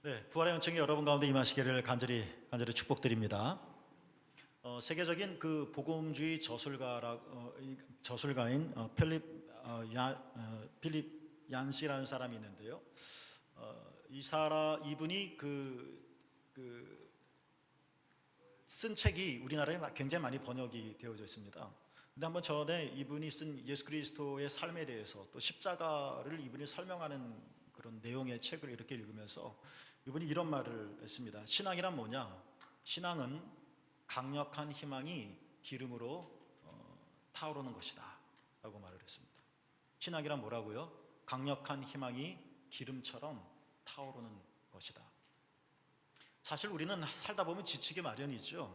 네, 부활의 은총이 여러분 가운데 임하시기를 간절히 축복드립니다. 세계적인 그 복음주의 저술가인 필립 얀시라는 사람이 있는데요. 이분이 쓴 책이 우리나라에 굉장히 많이 번역이 되어져 있습니다. 근데 한번 전에 이분이 쓴 예수 그리스도의 삶에 대해서 또 십자가를 이분이 설명하는 그런 내용의 책을 이렇게 읽으면서 이분이 이런 말을 했습니다. 신앙이란 뭐냐? 신앙은 강력한 희망이 기름으로 타오르는 것이다 라고 말을 했습니다. 신앙이란 뭐라고요? 강력한 희망이 기름처럼 타오르는 것이다. 사실 우리는 살다 보면 지치기 마련이죠.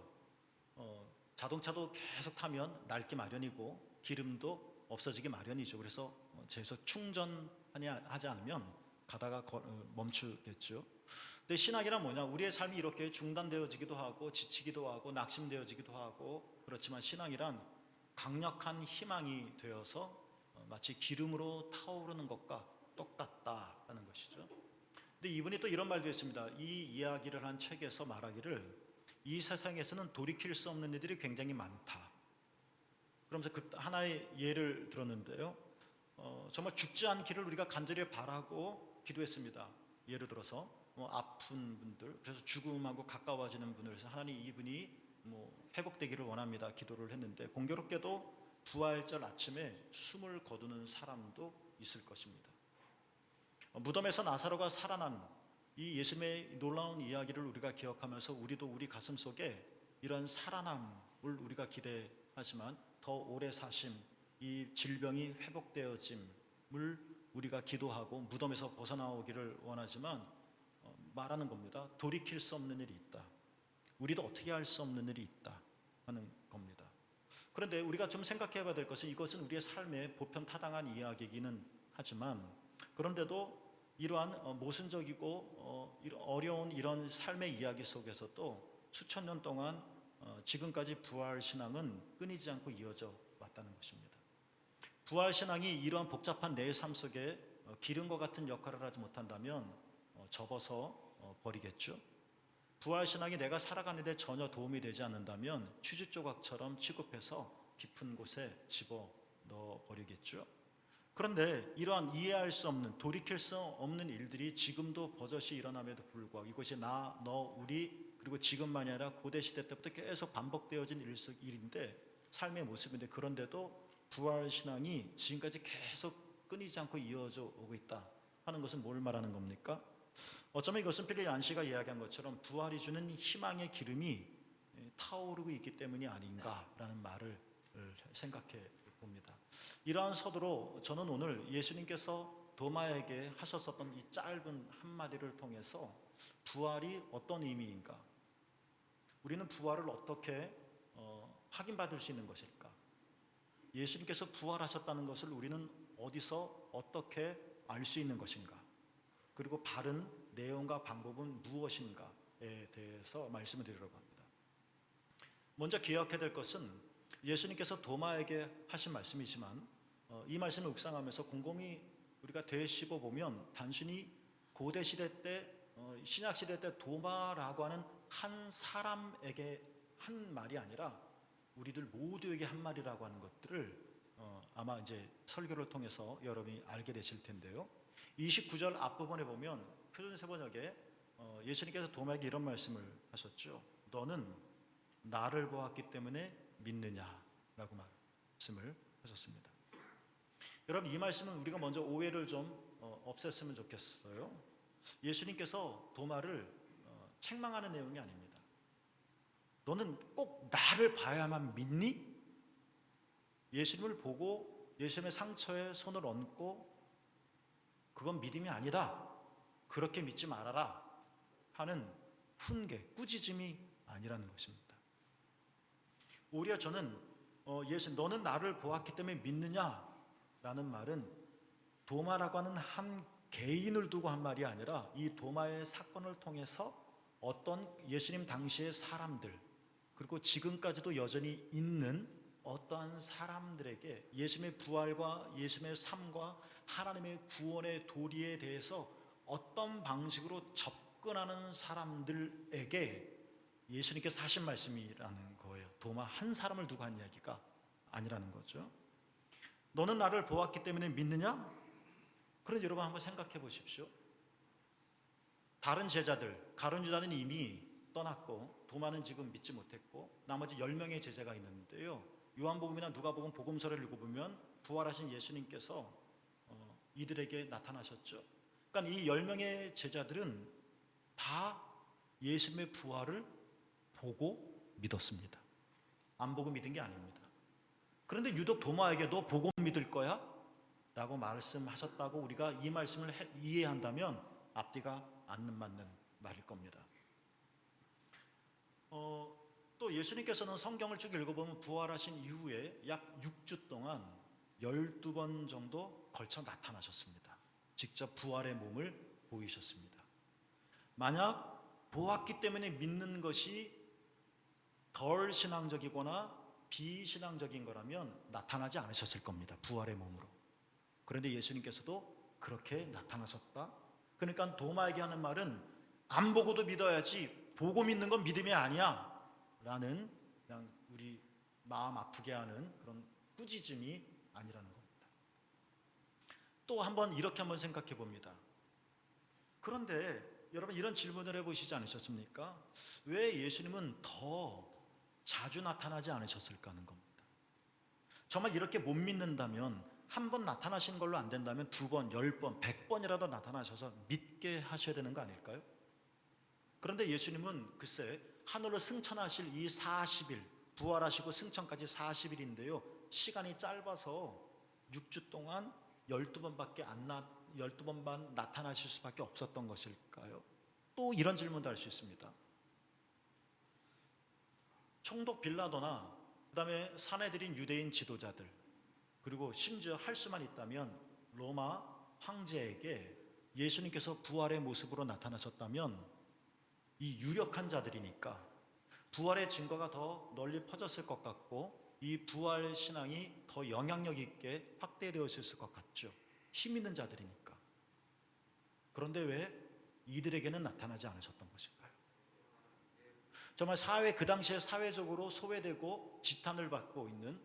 자동차도 계속 타면 낡기 마련이고 기름도 없어지기 마련이죠. 그래서 계속 충전하지 않으면 가다가 멈추겠죠. 근데 신학이란 뭐냐? 우리의 삶이 이렇게 중단되어지기도 하고 지치기도 하고 낙심되어지기도 하고, 그렇지만 신앙이란 강력한 희망이 되어서 마치 기름으로 타오르는 것과 똑같다라는 것이죠. 근데 이분이 또 이런 말도 했습니다. 이 이야기를 한 책에서 말하기를 이 세상에서는 돌이킬 수 없는 일들이 굉장히 많다. 그러면서 그 하나의 예를 들었는데요. 정말 죽지 않기를 우리가 간절히 바라고 기도했습니다. 예를 들어서 아픈 분들, 그래서 죽음하고 가까워지는 분을 위해서 하나님 이분이 회복되기를 원합니다. 기도를 했는데 공교롭게도 부활절 아침에 숨을 거두는 사람도 있을 것입니다. 무덤에서 나사로가 살아난 이 예수님의 놀라운 이야기를 우리가 기억하면서 우리도 우리 가슴 속에 이런 살아남을 우리가 기대하지만 더 오래 사심, 이 질병이 회복되어짐을 우리가 기도하고 무덤에서 벗어나오기를 원하지만 말하는 겁니다. 돌이킬 수 없는 일이 있다. 우리도 어떻게 할 수 없는 일이 있다 하는 겁니다. 그런데 우리가 좀 생각해 봐야 될 것은 이것은 우리의 삶에 보편타당한 이야기이기는 하지만, 그런데도 이러한 모순적이고 어려운 이런 삶의 이야기 속에서도 수천 년 동안 지금까지 부활신앙은 끊이지 않고 이어져 왔다는 것입니다. 부활신앙이 이러한 복잡한 내 삶 속에 기름과 같은 역할을 하지 못한다면 접어서 버리겠죠. 부활신앙이 내가 살아가는 데 전혀 도움이 되지 않는다면 휴지 조각처럼 취급해서 깊은 곳에 집어넣어 버리겠죠. 그런데 이러한 이해할 수 없는, 돌이킬 수 없는 일들이 지금도 버젓이 일어남에도 불구하고 이것이 나, 너, 우리, 그리고 지금만이 아니라 고대시대 때부터 계속 반복되어진 일인데, 삶의 모습인데, 그런데도 부활신앙이 지금까지 계속 끊이지 않고 이어져 오고 있다 하는 것은 뭘 말하는 겁니까? 어쩌면 이것은 필립 얀시가 이야기한 것처럼 부활이 주는 희망의 기름이 타오르고 있기 때문이 아닌가라는 말을 생각해 봅니다. 이러한 서두로 저는 오늘 예수님께서 도마에게 하셨었던 이 짧은 한마디를 통해서 부활이 어떤 의미인가, 우리는 부활을 어떻게 확인받을 수 있는 것일까, 예수님께서 부활하셨다는 것을 우리는 어디서 어떻게 알 수 있는 것인가, 그리고 바른 내용과 방법은 무엇인가에 대해서 말씀을 드리려고 합니다. 먼저 기억해야 될 것은 예수님께서 도마에게 하신 말씀이지만 이 말씀을 묵상하면서 곰곰이 우리가 되씹어 보면 단순히 고대시대 때 신약시대 때 도마라고 하는 한 사람에게 한 말이 아니라 우리들 모두에게 한 말이라고 하는 것들을 아마 이제 설교를 통해서 여러분이 알게 되실 텐데요. 29절 앞부분에 보면 표준세 번역에 예수님께서 도마에게 이런 말씀을 하셨죠. 너는 나를 보았기 때문에 믿느냐라고 말씀을 하셨습니다. 여러분, 이 말씀은 우리가 먼저 오해를 좀 없앴으면 좋겠어요. 예수님께서 도마를 책망하는 내용이 아닙니다. 너는 꼭 나를 봐야만 믿니? 예수님을 보고 예수님의 상처에 손을 얹고 그건 믿음이 아니다, 그렇게 믿지 말아라 하는 훈계, 꾸짖음이 아니라는 것입니다. 오히려 저는 너는 나를 보았기 때문에 믿느냐라는 말은 도마라고 하는 한 개인을 두고 한 말이 아니라 이 도마의 사건을 통해서 어떤 예수님 당시의 사람들, 그리고 지금까지도 여전히 있는 어떠한 사람들에게 예수님의 부활과 예수님의 삶과 하나님의 구원의 도리에 대해서 어떤 방식으로 접근하는 사람들에게 예수님께서 하신 말씀이라는 거예요. 도마 한 사람을 두고 한 이야기가 아니라는 거죠. 너는 나를 보았기 때문에 믿느냐? 그런데 여러분 한번 생각해 보십시오. 다른 제자들, 가룟 유다는 이미 떠났고 도마는 지금 믿지 못했고 나머지 10명의 제자가 있는데요. 요한복음이나 누가복음 복음서를 읽어보면 부활하신 예수님께서 이들에게 나타나셨죠. 그러니까 이 10명의 제자들은 다 예수님의 부활을 보고 믿었습니다. 안 보고 믿은 게 아닙니다. 그런데 유독 도마에게 너 보고 믿을 거야? 라고 말씀하셨다고 우리가 이 말씀을 이해한다면 앞뒤가 안 맞는 말일 겁니다. 또 예수님께서는 성경을 쭉 읽어보면 부활하신 이후에 약 6주 동안 12번 정도 걸쳐 나타나셨습니다. 직접 부활의 몸을 보이셨습니다. 만약 보았기 때문에 믿는 것이 덜 신앙적이거나 비신앙적인 거라면 나타나지 않으셨을 겁니다. 부활의 몸으로. 그런데 예수님께서도 그렇게 나타나셨다. 그러니까 도마에게 하는 말은 안 보고도 믿어야지 보고 믿는 건 믿음이 아니야 라는 그냥 우리 마음 아프게 하는 그런 꾸짖음이 아니라는 겁니다. 또 한번 이렇게 한번 생각해 봅니다. 그런데 여러분 이런 질문을 해보시지 않으셨습니까? 왜 예수님은 더 자주 나타나지 않으셨을까 하는 겁니다. 정말 이렇게 못 믿는다면 한 번 나타나신 걸로 안 된다면 2번, 10번, 100번이라도 나타나셔서 믿게 하셔야 되는 거 아닐까요? 그런데 예수님은 글쎄 하늘로 승천하실 이 40일, 부활하시고 승천까지 40일인데요. 시간이 짧아서 6주 동안 12번만 나타나실 수밖에 없었던 것일까요? 또 이런 질문도 할 수 있습니다. 총독 빌라도나 그다음에 사내들인 유대인 지도자들 그리고 심지어 할 수만 있다면 로마 황제에게 예수님께서 부활의 모습으로 나타나셨다면 이 유력한 자들이니까 부활의 증거가 더 널리 퍼졌을 것 같고 이 부활 신앙이 더 영향력 있게 확대되었을 것 같죠. 힘 있는 자들이니까. 그런데 왜 이들에게는 나타나지 않으셨던 것일까요? 정말 그 당시에 사회적으로 소외되고 지탄을 받고 있는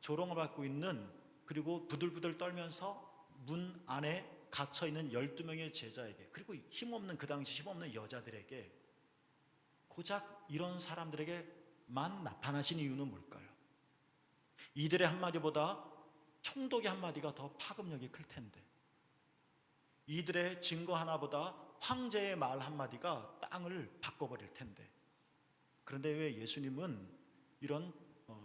조롱을 받고 있는 그리고 부들부들 떨면서 문 안에 갇혀있는 12명의 제자에게 그리고 힘없는 그 당시 힘없는 여자들에게 고작 이런 사람들에게만 나타나신 이유는 뭘까요? 이들의 한마디보다 총독의 한마디가 더 파급력이 클 텐데 이들의 증거 하나보다 황제의 말 한마디가 땅을 바꿔버릴 텐데 그런데 왜 예수님은 이런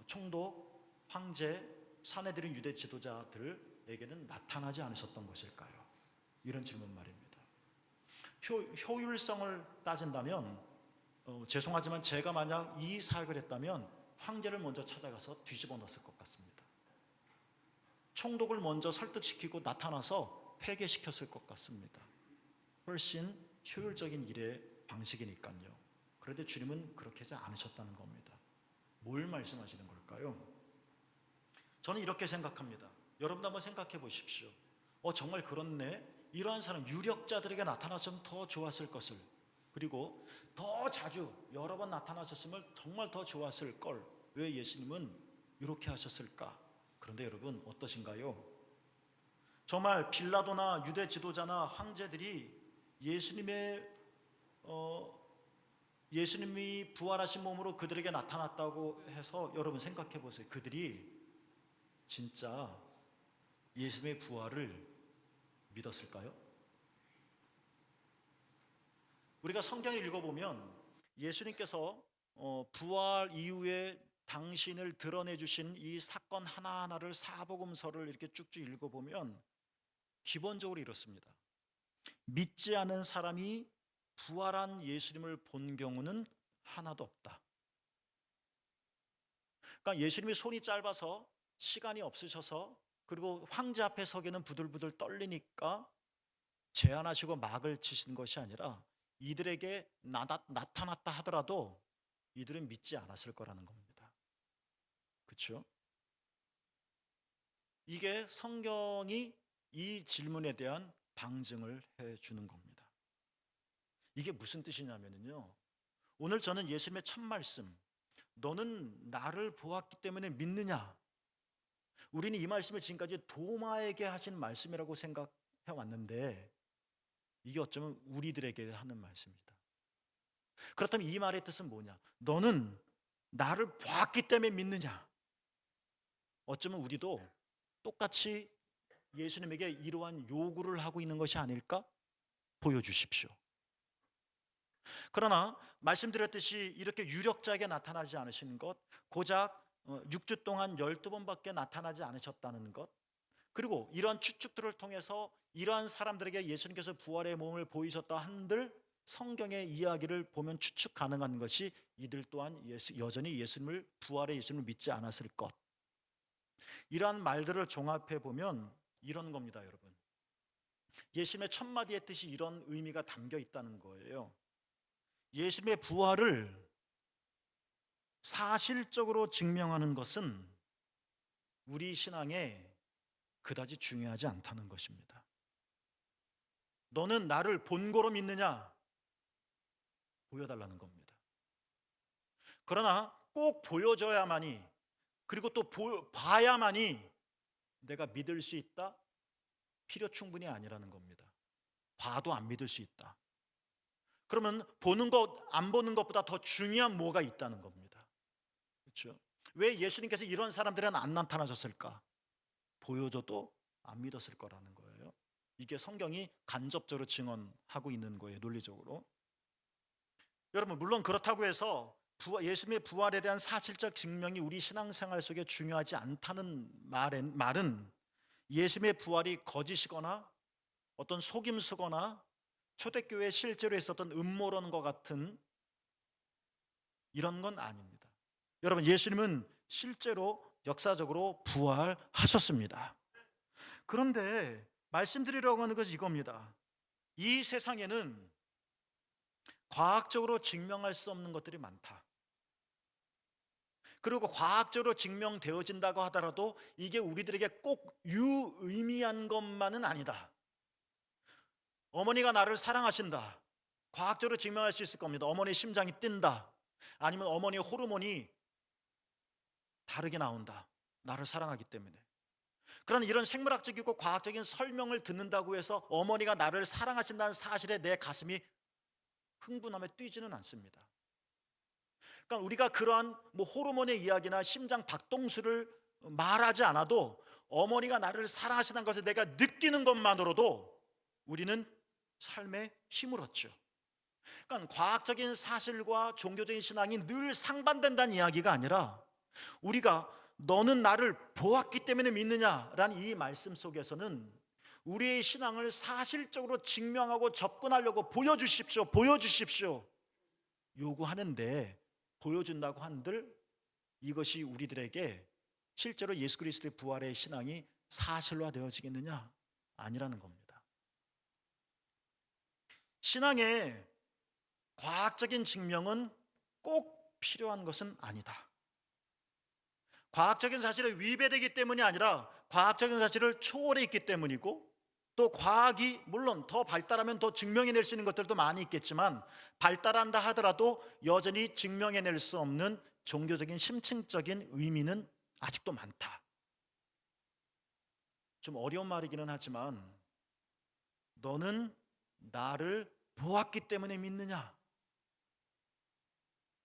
총독, 황제, 사내들인 유대 지도자들에게는 나타나지 않으셨던 것일까요? 이런 질문 말입니다. 효율성을 따진다면 죄송하지만 제가 만약 이 사역을 했다면 황제를 먼저 찾아가서 뒤집어 놨을 것 같습니다. 총독을 먼저 설득시키고 나타나서 회개시켰을 것 같습니다. 훨씬 효율적인 일의 방식이니까요. 그런데 주님은 그렇게 하지 않으셨다는 겁니다. 뭘 말씀하시는 걸까요? 저는 이렇게 생각합니다. 여러분도 한번 생각해 보십시오. 정말 그렇네. 이러한 사람 유력자들에게 나타났으면 더 좋았을 것을 그리고 더 자주 여러 번 나타나셨으면 정말 더 좋았을 걸 왜 예수님은 이렇게 하셨을까? 그런데 여러분 어떠신가요? 정말 빌라도나 유대 지도자나 황제들이 예수님이 부활하신 몸으로 그들에게 나타났다고 해서 여러분 생각해 보세요. 그들이 진짜 예수님의 부활을 믿었을까요? 우리가 성경을 읽어보면 예수님께서 부활 이후에 당신을 드러내 주신 이 사건 하나하나를 사복음서를 이렇게 쭉쭉 읽어보면 기본적으로 이렇습니다. 믿지 않은 사람이 부활한 예수님을 본 경우는 하나도 없다. 그러니까 예수님이 손이 짧아서 시간이 없으셔서 그리고 황제 앞에 서기는 부들부들 떨리니까 제안하시고 막을 치신 것이 아니라 이들에게 나타났다 하더라도 이들은 믿지 않았을 거라는 겁니다. 그렇죠? 이게 성경이 이 질문에 대한 방증을 해주는 겁니다. 이게 무슨 뜻이냐면요, 오늘 저는 예수님의 첫 말씀, 너는 나를 보았기 때문에 믿느냐, 우리는 이 말씀을 지금까지 도마에게 하신 말씀이라고 생각해 왔는데 이게 어쩌면 우리들에게 하는 말씀입니다. 그렇다면 이 말의 뜻은 뭐냐? 너는 나를 보았기 때문에 믿느냐? 어쩌면 우리도 똑같이 예수님에게 이러한 요구를 하고 있는 것이 아닐까? 보여주십시오. 그러나 말씀드렸듯이 이렇게 유력자에게 나타나지 않으신 것, 고작 6주 동안 12번밖에 나타나지 않으셨다는 것, 그리고 이러한 추측들을 통해서 이러한 사람들에게 예수님께서 부활의 몸을 보이셨다 한들 성경의 이야기를 보면 추측 가능한 것이 이들 또한 여전히 예수님을, 부활의 예수님을 믿지 않았을 것, 이러한 말들을 종합해 보면 이런 겁니다, 여러분. 예수님의 첫 마디의 뜻이 이런 의미가 담겨 있다는 거예요. 예수님의 부활을 사실적으로 증명하는 것은 우리 신앙에 그다지 중요하지 않다는 것입니다. 너는 나를 본고로 믿느냐? 보여달라는 겁니다. 그러나 꼭 보여줘야만이, 그리고 또 봐야만이 내가 믿을 수 있다? 필요 충분히 아니라는 겁니다. 봐도 안 믿을 수 있다. 그러면 보는 것, 안 보는 것보다 더 중요한 뭐가 있다는 겁니다. 그렇죠? 왜 예수님께서 이런 사람들은 안 나타나셨을까? 보여줘도 안 믿었을 거라는 거예요. 이게 성경이 간접적으로 증언하고 있는 거예요, 논리적으로. 여러분, 물론 그렇다고 해서 예수님의 부활에 대한 사실적 증명이 우리 신앙생활 속에 중요하지 않다는 말은 예수님의 부활이 거짓이거나 어떤 속임수거나 초대교회에 실제로 있었던 음모론과 같은 이런 건 아닙니다. 여러분, 예수님은 실제로 역사적으로 부활하셨습니다. 그런데 말씀드리려고 하는 것은 이겁니다. 이 세상에는 과학적으로 증명할 수 없는 것들이 많다. 그리고 과학적으로 증명되어진다고 하더라도 이게 우리들에게 꼭 유의미한 것만은 아니다. 어머니가 나를 사랑하신다. 과학적으로 증명할 수 있을 겁니다. 어머니의 심장이 뛴다. 아니면 어머니의 호르몬이 다르게 나온다. 나를 사랑하기 때문에. 그러나 이런 생물학적이고 과학적인 설명을 듣는다고 해서 어머니가 나를 사랑하신다는 사실에 내 가슴이 흥분하며 뛰지는 않습니다. 그러니까 우리가 그러한 호르몬의 이야기나 심장 박동수를 말하지 않아도 어머니가 나를 사랑하시는 것을 내가 느끼는 것만으로도 우리는 삶에 힘을 얻죠. 그러니까 과학적인 사실과 종교적인 신앙이 늘 상반된다는 이야기가 아니라, 우리가 너는 나를 보았기 때문에 믿느냐라는 이 말씀 속에서는 우리의 신앙을 사실적으로 증명하고 접근하려고 보여주십시오, 보여주십시오 요구하는데, 보여준다고 한들 이것이 우리들에게 실제로 예수 그리스도의 부활의 신앙이 사실화되어지겠느냐? 아니라는 겁니다. 신앙의 과학적인 증명은 꼭 필요한 것은 아니다. 과학적인 사실에 위배되기 때문이 아니라 과학적인 사실을 초월해 있기 때문이고, 또 과학이 물론 더 발달하면 더 증명해낼 수 있는 것들도 많이 있겠지만, 발달한다 하더라도 여전히 증명해낼 수 없는 종교적인 심층적인 의미는 아직도 많다. 좀 어려운 말이기는 하지만, 너는 나를 보았기 때문에 믿느냐?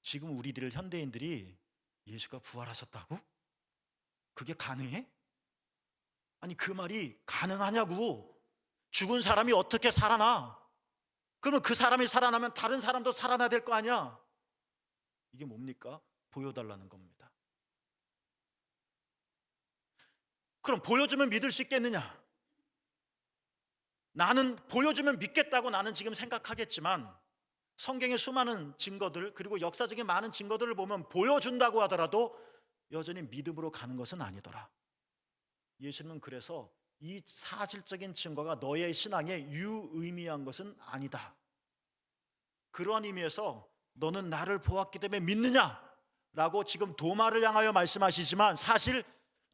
지금 우리들 현대인들이 예수가 부활하셨다고? 그게 가능해? 아니, 그 말이 가능하냐고. 죽은 사람이 어떻게 살아나? 그러면 그 사람이 살아나면 다른 사람도 살아나야 될 거 아니야? 이게 뭡니까? 보여달라는 겁니다. 그럼 보여주면 믿을 수 있겠느냐? 나는 보여주면 믿겠다고 나는 지금 생각하겠지만, 성경의 수많은 증거들, 그리고 역사적인 많은 증거들을 보면 보여준다고 하더라도 여전히 믿음으로 가는 것은 아니더라. 예수님은 그래서 이 사실적인 증거가 너의 신앙에 유의미한 것은 아니다. 그러한 의미에서 너는 나를 보았기 때문에 믿느냐? 라고 지금 도마를 향하여 말씀하시지만, 사실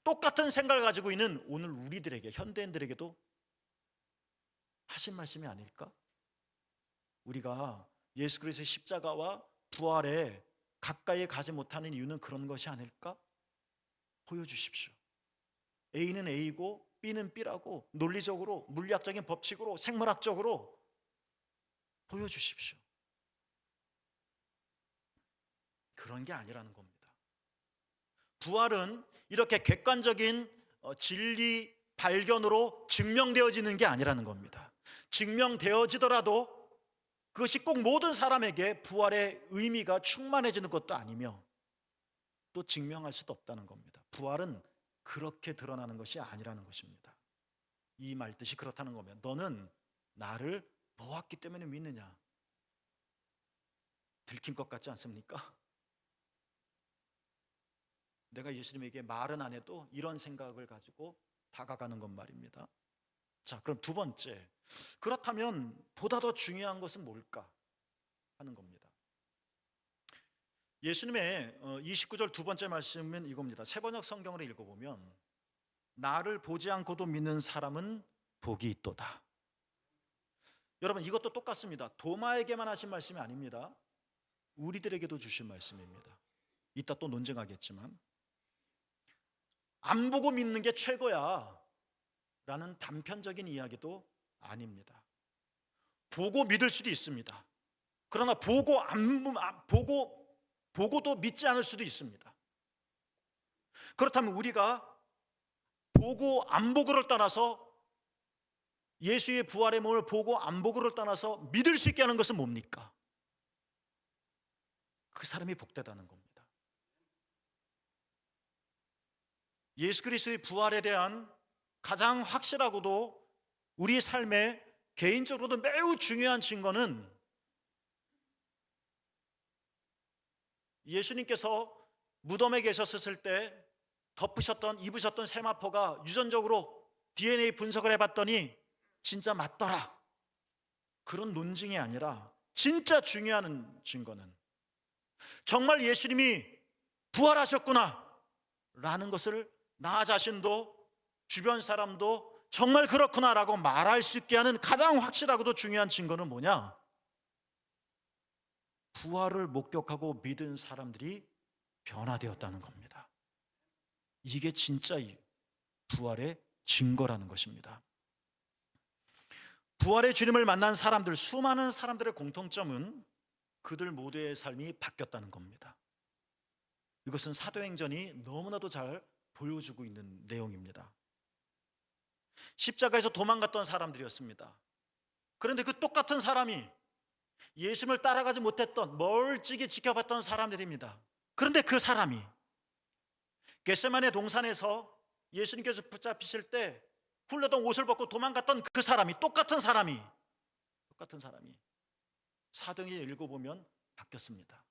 똑같은 생각을 가지고 있는 오늘 우리들에게, 현대인들에게도 하신 말씀이 아닐까? 우리가 예수 그리스도의 십자가와 부활에 가까이 가지 못하는 이유는 그런 것이 아닐까? 보여주십시오. A는 A고 B는 B라고 논리적으로, 물리학적인 법칙으로, 생물학적으로 보여주십시오. 그런 게 아니라는 겁니다. 부활은 이렇게 객관적인 진리 발견으로 증명되어지는 게 아니라는 겁니다. 증명되어지더라도 그것이 꼭 모든 사람에게 부활의 의미가 충만해지는 것도 아니며 또 증명할 수도 없다는 겁니다. 부활은 그렇게 드러나는 것이 아니라는 것입니다. 이 말 뜻이 그렇다는 거면 너는 나를 보았기 때문에 믿느냐? 들킨 것 같지 않습니까? 내가 예수님에게 말은 안 해도 이런 생각을 가지고 다가가는 건 말입니다. 자, 그럼 두 번째, 그렇다면 보다 더 중요한 것은 뭘까 하는 겁니다. 예수님의 29절 두 번째 말씀은 이겁니다. 세번역 성경을 읽어보면 나를 보지 않고도 믿는 사람은 복이 있도다. 여러분, 이것도 똑같습니다. 도마에게만 하신 말씀이 아닙니다. 우리들에게도 주신 말씀입니다. 이따 또 논쟁하겠지만 안 보고 믿는 게 최고야 라는 단편적인 이야기도 아닙니다. 보고 믿을 수도 있습니다. 그러나 보고도 믿지 않을 수도 있습니다. 그렇다면 우리가 보고 안 보고를 떠나서 예수의 부활의 몸을 보고 안 보고를 떠나서 믿을 수 있게 하는 것은 뭡니까? 그 사람이 복되다는 겁니다. 예수 그리스도의 부활에 대한 가장 확실하고도 우리 삶에 개인적으로도 매우 중요한 증거는 예수님께서 무덤에 계셨을 때 입으셨던 세마포가 유전적으로 DNA 분석을 해봤더니 진짜 맞더라. 그런 논증이 아니라 진짜 중요한 증거는 정말 예수님이 부활하셨구나 라는 것을 나 자신도 주변 사람도 정말 그렇구나라고 말할 수 있게 하는 가장 확실하고도 중요한 증거는 뭐냐? 부활을 목격하고 믿은 사람들이 변화되었다는 겁니다. 이게 진짜 부활의 증거라는 것입니다. 부활의 주님을 만난 사람들, 수많은 사람들의 공통점은 그들 모두의 삶이 바뀌었다는 겁니다. 이것은 사도행전이 너무나도 잘 보여주고 있는 내용입니다. 십자가에서 도망갔던 사람들이었습니다. 그런데 그 똑같은 사람이 예수님을 따라가지 못했던 멀찍이 지켜봤던 사람들입니다. 그런데 그 사람이 겟세마네 동산에서 예수님께서 붙잡히실 때 굴러던 옷을 벗고 도망갔던 그 사람이 똑같은 사람이 사도행전 읽어보면 바뀌었습니다.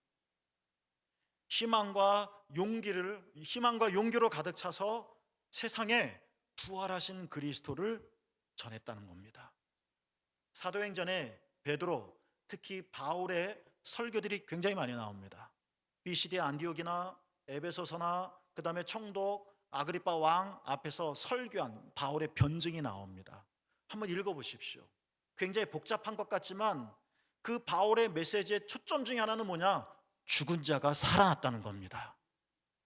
희망과 용기로 가득 차서 세상에 부활하신 그리스도를 전했다는 겁니다. 사도행전에 베드로, 특히 바울의 설교들이 굉장히 많이 나옵니다. 비시디아 안디옥이나 에베소서나 그 다음에 총독 아그리빠 왕 앞에서 설교한 바울의 변증이 나옵니다. 한번 읽어보십시오. 굉장히 복잡한 것 같지만 그 바울의 메시지의 초점 중에 하나는 뭐냐? 죽은 자가 살아났다는 겁니다.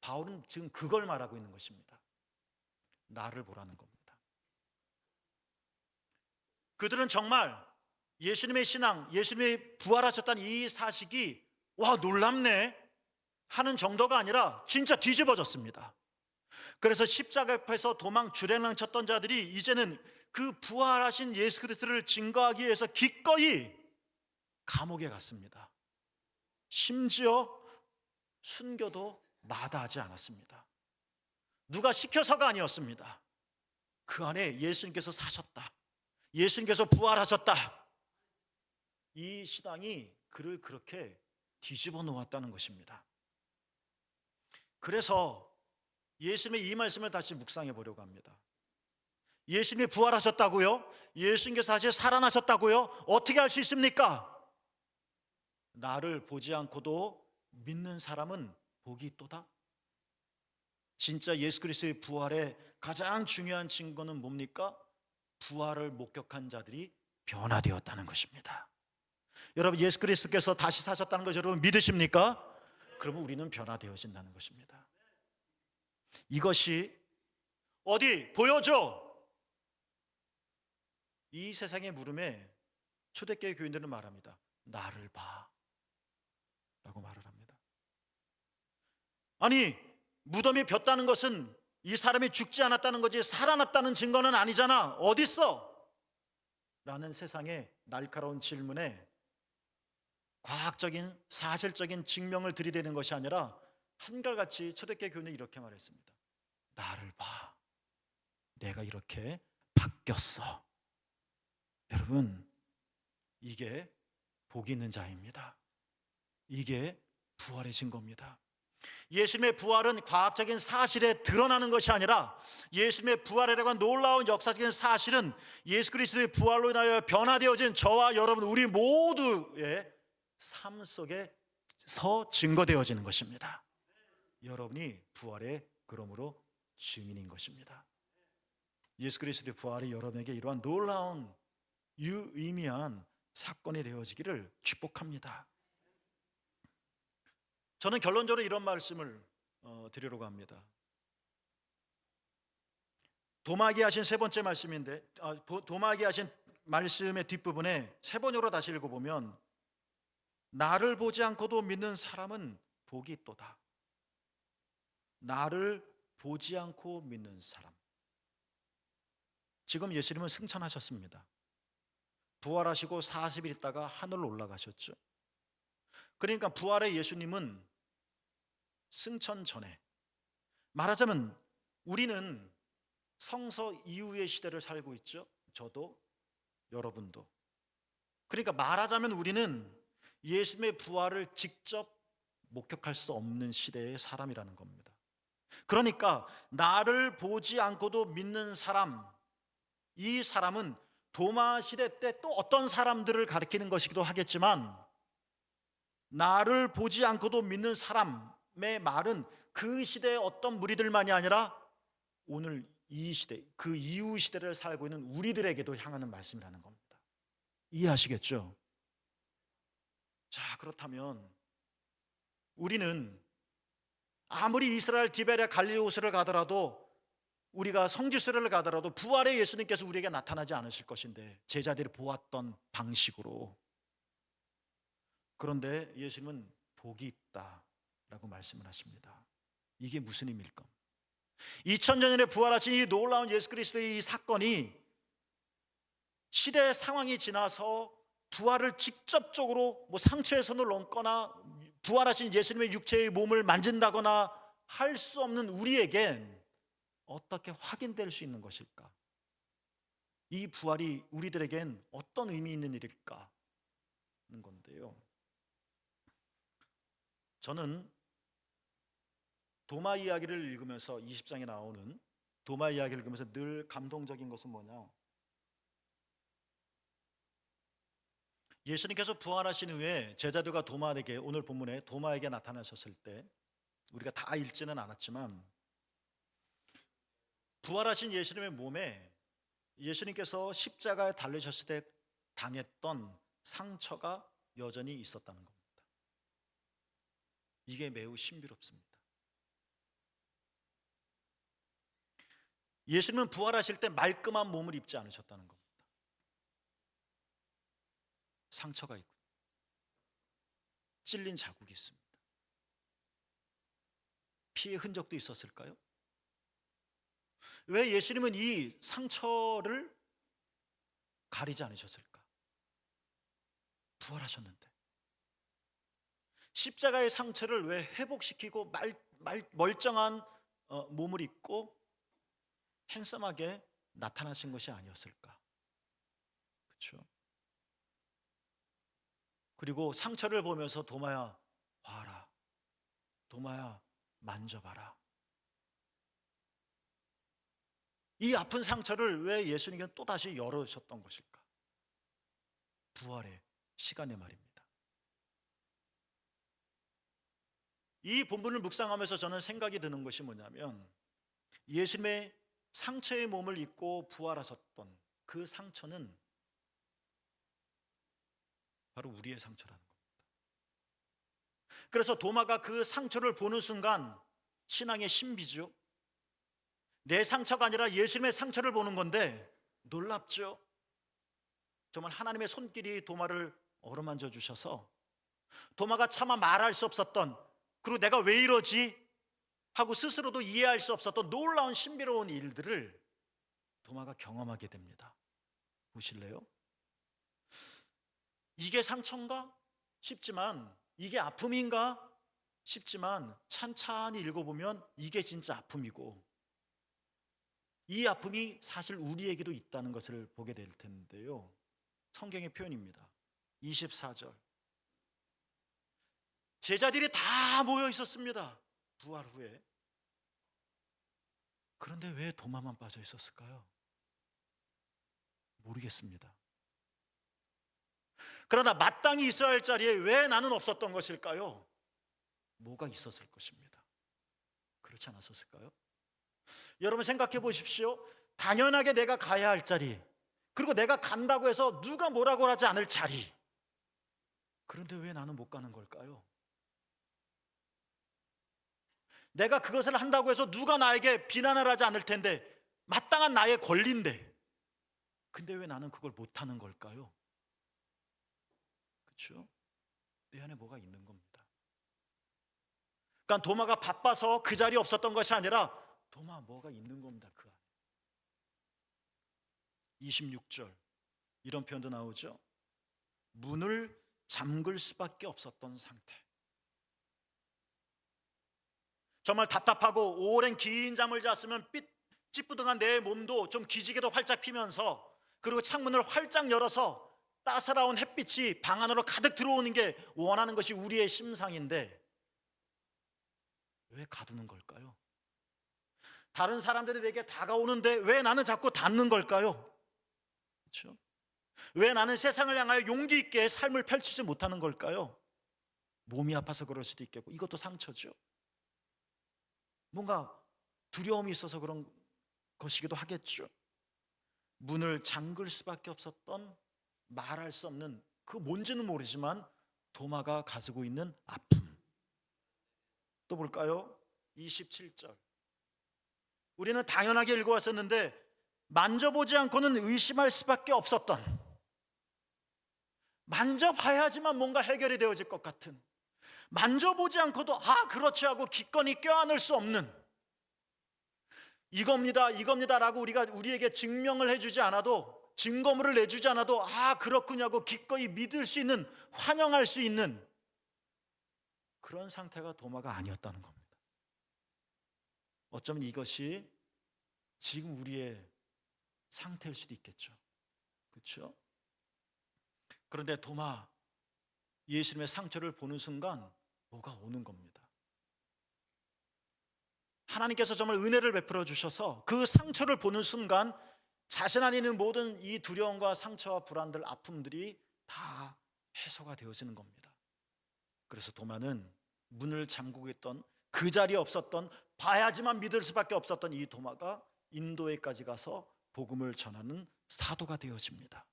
바울은 지금 그걸 말하고 있는 것입니다. 나를 보라는 겁니다. 그들은 정말 예수님의 신앙, 예수님이 부활하셨다는 이 사실이 와 놀랍네 하는 정도가 아니라 진짜 뒤집어졌습니다. 그래서 십자가 옆에서 주랭랑 쳤던 자들이 이제는 그 부활하신 예수 그리스도를 증거하기 위해서 기꺼이 감옥에 갔습니다. 심지어 순교도 마다하지 않았습니다. 누가 시켜서가 아니었습니다. 그 안에 예수님께서 사셨다, 예수님께서 부활하셨다, 이 신앙이 그를 그렇게 뒤집어 놓았다는 것입니다. 그래서 예수님의 이 말씀을 다시 묵상해 보려고 합니다. 예수님이 부활하셨다고요? 예수님께서 다시 살아나셨다고요? 어떻게 할 수 있습니까? 나를 보지 않고도 믿는 사람은 복이 있도다. 진짜 예수 그리스도의 부활의 가장 중요한 증거는 뭡니까? 부활을 목격한 자들이 변화되었다는 것입니다. 여러분, 예수 그리스도께서 다시 사셨다는 것을 여러분 믿으십니까? 그러면 우리는 변화되어진다는 것입니다. 이것이 어디 보여줘. 이 세상의 물음에 초대교회 교인들은 말합니다. 나를 봐 라고 말을 합니다. 아니, 무덤이 폈다는 것은 이 사람이 죽지 않았다는 거지 살아났다는 증거는 아니잖아. 어딨어? 라는 세상의 날카로운 질문에 과학적인 사실적인 증명을 들이대는 것이 아니라 한결같이 초대교회 교인은 이렇게 말했습니다. 나를 봐. 내가 이렇게 바뀌었어. 여러분, 이게 복 있는 자입니다. 이게 부활의 증거입니다. 예수님의 부활은 과학적인 사실에 드러나는 것이 아니라 예수님의 부활이라고 하는 놀라운 역사적인 사실은 예수 그리스도의 부활로 인하여 변화되어진 저와 여러분 우리 모두의 삶 속에서 증거되어지는 것입니다. 여러분이 부활의 그러므로 증인인 것입니다. 예수 그리스도의 부활이 여러분에게 이러한 놀라운 유의미한 사건이 되어지기를 축복합니다. 저는 결론적으로 이런 말씀을 드리려고 합니다. 도마에게 하신 세 번째 말씀인데, 도마에게 하신 말씀의 뒷부분에 세 번역으로 다시 읽어보면 나를 보지 않고도 믿는 사람은 복이 있도다. 나를 보지 않고 믿는 사람. 지금 예수님은 승천하셨습니다. 부활하시고 40일 있다가 하늘로 올라가셨죠. 그러니까 부활의 예수님은 승천 전에, 말하자면 우리는 성서 이후의 시대를 살고 있죠. 저도 여러분도. 그러니까 말하자면 우리는 예수님의 부활을 직접 목격할 수 없는 시대의 사람이라는 겁니다. 그러니까 나를 보지 않고도 믿는 사람, 이 사람은 도마 시대 때 또 어떤 사람들을 가리키는 것이기도 하겠지만 나를 보지 않고도 믿는 사람의 말은 그 시대의 어떤 무리들만이 아니라 오늘 이 시대, 그 이후 시대를 살고 있는 우리들에게도 향하는 말씀이라는 겁니다. 이해하시겠죠? 자, 그렇다면 우리는 아무리 이스라엘 디베랴 갈릴리호수를 가더라도 우리가 성지순례를 가더라도 부활의 예수님께서 우리에게 나타나지 않으실 것인데 제자들이 보았던 방식으로. 그런데 예수님은 복이 있다라고 말씀을 하십니다. 이게 무슨 의미일까? 2000년 전에 부활하신 이 놀라운 예수 그리스도의 이 사건이 시대의 상황이 지나서 부활을 직접적으로 상처에 손을 얹거나 부활하신 예수님의 육체의 몸을 만진다거나 할 수 없는 우리에겐 어떻게 확인될 수 있는 것일까? 이 부활이 우리들에겐 어떤 의미 있는 일일까? 하는 건데요. 저는 도마 이야기를 읽으면서 20장에 나오는 도마 이야기를 읽으면서 늘 감동적인 것은 뭐냐? 예수님께서 부활하신 후에 제자들과 도마에게, 오늘 본문에 도마에게 나타나셨을 때 우리가 다 읽지는 않았지만 부활하신 예수님의 몸에 예수님께서 십자가에 달리셨을 때 당했던 상처가 여전히 있었다는 겁니다. 이게 매우 신비롭습니다. 예수님은 부활하실 때 말끔한 몸을 입지 않으셨다는 겁니다. 상처가 있고 찔린 자국이 있습니다. 피의 흔적도 있었을까요? 왜 예수님은 이 상처를 가리지 않으셨을까? 부활하셨는데 십자가의 상처를 왜 회복시키고 멀쩡한 몸을 입고 핸섬하게 나타나신 것이 아니었을까? 그렇죠? 그리고 상처를 보면서 도마야 봐라, 도마야 만져봐라. 이 아픈 상처를 왜 예수님께서 또다시 열어주셨던 것일까? 부활의 시간의 말입니다. 이 본문을 묵상하면서 저는 생각이 드는 것이 뭐냐면 예수님의 상처의 몸을 입고 부활하셨던 그 상처는 바로 우리의 상처라는 겁니다. 그래서 도마가 그 상처를 보는 순간 신앙의 신비죠. 내 상처가 아니라 예수님의 상처를 보는 건데 놀랍죠. 정말 하나님의 손길이 도마를 어루만져 주셔서 도마가 차마 말할 수 없었던, 그리고 내가 왜 이러지 하고 스스로도 이해할 수 없었던 놀라운 신비로운 일들을 도마가 경험하게 됩니다. 보실래요? 이게 상처인가 싶지만, 이게 아픔인가 싶지만 찬찬히 읽어보면 이게 진짜 아픔이고, 이 아픔이 사실 우리에게도 있다는 것을 보게 될 텐데요. 성경의 표현입니다. 24절. 제자들이 다 모여 있었습니다. 부활 후에. 그런데 왜 도마만 빠져 있었을까요? 모르겠습니다. 그러나 마땅히 있어야 할 자리에 왜 나는 없었던 것일까요? 뭐가 있었을 것입니다. 그렇지 않았었을까요? 여러분 생각해 보십시오. 당연하게 내가 가야 할 자리, 그리고 내가 간다고 해서 누가 뭐라고 하지 않을 자리, 그런데 왜 나는 못 가는 걸까요? 내가 그것을 한다고 해서 누가 나에게 비난을 하지 않을 텐데, 마땅한 나의 권리인데, 근데 왜 나는 그걸 못하는 걸까요? 그렇죠? 내 안에 뭐가 있는 겁니다. 그러니까 도마가 바빠서 그 자리에 없었던 것이 아니라 도마 뭐가 있는 겁니다. 그 안에. 26절 이런 표현도 나오죠. 문을 잠글 수밖에 없었던 상태. 정말 답답하고 오랜 긴 잠을 잤으면 찌뿌둥한 내 몸도 좀 기지개도 활짝 피면서, 그리고 창문을 활짝 열어서 따사로운 햇빛이 방 안으로 가득 들어오는 게 원하는 것이 우리의 심상인데 왜 가두는 걸까요? 다른 사람들이 내게 다가오는데 왜 나는 자꾸 닫는 걸까요? 그렇죠? 왜 나는 세상을 향하여 용기 있게 삶을 펼치지 못하는 걸까요? 몸이 아파서 그럴 수도 있겠고, 이것도 상처죠. 뭔가 두려움이 있어서 그런 것이기도 하겠죠. 문을 잠글 수밖에 없었던, 말할 수 없는, 그 뭔지는 모르지만 도마가 가지고 있는 아픔. 또 볼까요? 27절. 우리는 당연하게 읽어왔었는데 만져보지 않고는 의심할 수밖에 없었던, 만져봐야지만 뭔가 해결이 되어질 것 같은, 만져보지 않고도 그렇지 하고 기꺼이 껴안을 수 없는, 이겁니다 라고 우리에게 증명을 해주지 않아도, 증거물을 내주지 않아도 그렇군요 하고 기꺼이 믿을 수 있는, 환영할 수 있는 그런 상태가 도마가 아니었다는 겁니다. 어쩌면 이것이 지금 우리의 상태일 수도 있겠죠. 그렇죠? 그런데 도마, 예수님의 상처를 보는 순간 뭐가 오는 겁니다. 하나님께서 정말 은혜를 베풀어 주셔서 그 상처를 보는 순간 자신 안에 있는 모든 이 두려움과 상처와 불안들, 아픔들이 다 해소가 되어지는 겁니다. 그래서 도마는 문을 잠그고 있던, 그 자리에 없었던, 봐야지만 믿을 수밖에 없었던 이 도마가 인도에까지 가서 복음을 전하는 사도가 되어집니다.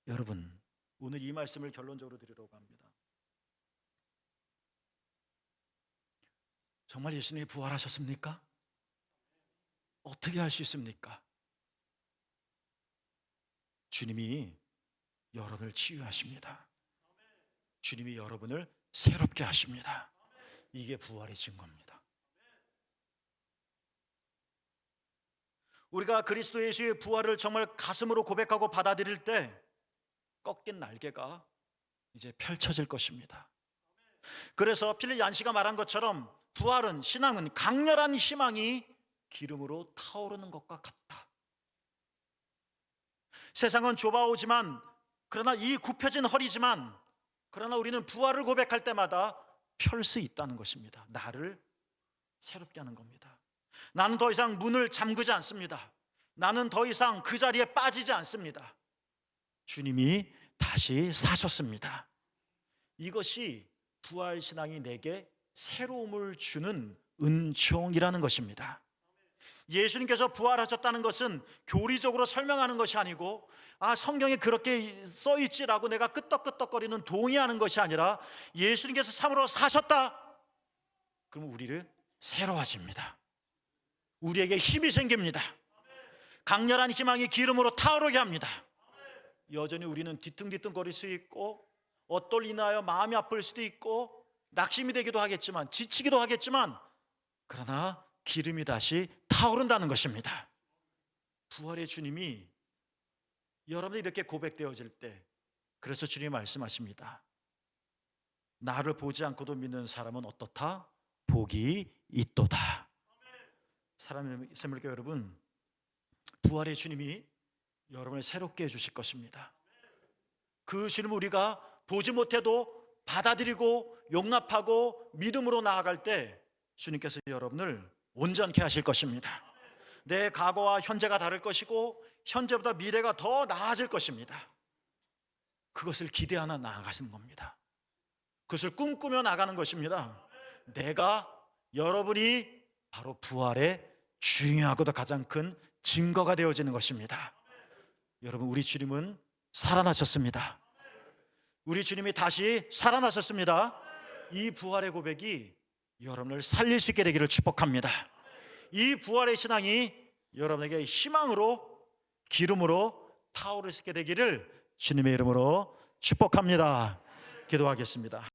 여러분, 오늘 이 말씀을 결론적으로 드리려고 합니다. 정말 예수님이 부활하셨습니까? 어떻게 할 수 있습니까? 주님이 여러분을 치유하십니다. 주님이 여러분을 새롭게 하십니다. 이게 부활의 증거입니다. 우리가 그리스도 예수의 부활을 정말 가슴으로 고백하고 받아들일 때 꺾인 날개가 이제 펼쳐질 것입니다. 그래서 필립 얀시가 말한 것처럼 부활은, 신앙은 강렬한 희망이 기름으로 타오르는 것과 같다. 세상은 좁아오지만, 그러나 이 굽혀진 허리지만, 그러나 우리는 부활을 고백할 때마다 펼 수 있다는 것입니다. 나를 새롭게 하는 겁니다. 나는 더 이상 문을 잠그지 않습니다. 나는 더 이상 그 자리에 빠지지 않습니다. 주님이 다시 사셨습니다. 이것이 부활신앙이 내게 새로움을 주는 은총이라는 것입니다. 예수님께서 부활하셨다는 것은 교리적으로 설명하는 것이 아니고 성경에 그렇게 써있지라고 내가 끄떡끄떡거리는 동의하는 것이 아니라 예수님께서 참으로 사셨다. 그럼 우리를 새로 하십니다. 우리에게 힘이 생깁니다. 강렬한 희망이 기름으로 타오르게 합니다. 여전히 우리는 뒤뚱뒤뚱거릴 수 있고 엇돌 인하여 마음이 아플 수도 있고 낙심이 되기도 하겠지만 지치기도 하겠지만 그러나 기름이 다시 타오른다는 것입니다. 부활의 주님이 여러분이 이렇게 고백되어질 때 그래서 주님이 말씀하십니다. 나를 보지 않고도 믿는 사람은 어떻다? 복이 있도다. 사랑하는 새물교회 여러분, 부활의 주님이 여러분을 새롭게 해주실 것입니다. 그 주님을 우리가 보지 못해도 받아들이고 용납하고 믿음으로 나아갈 때 주님께서 여러분을 온전케 하실 것입니다. 내 과거와 현재가 다를 것이고 현재보다 미래가 더 나아질 것입니다. 그것을 기대하며 나아가시는 겁니다. 그것을 꿈꾸며 나가는 것입니다. 내가 여러분이 바로 부활의 중요하고도 가장 큰 증거가 되어지는 것입니다. 여러분, 우리 주님은 살아나셨습니다. 우리 주님이 다시 살아나셨습니다. 이 부활의 고백이 여러분을 살릴 수 있게 되기를 축복합니다. 이 부활의 신앙이 여러분에게 희망으로 기름으로 타오를 수 있게 되기를 주님의 이름으로 축복합니다. 기도하겠습니다.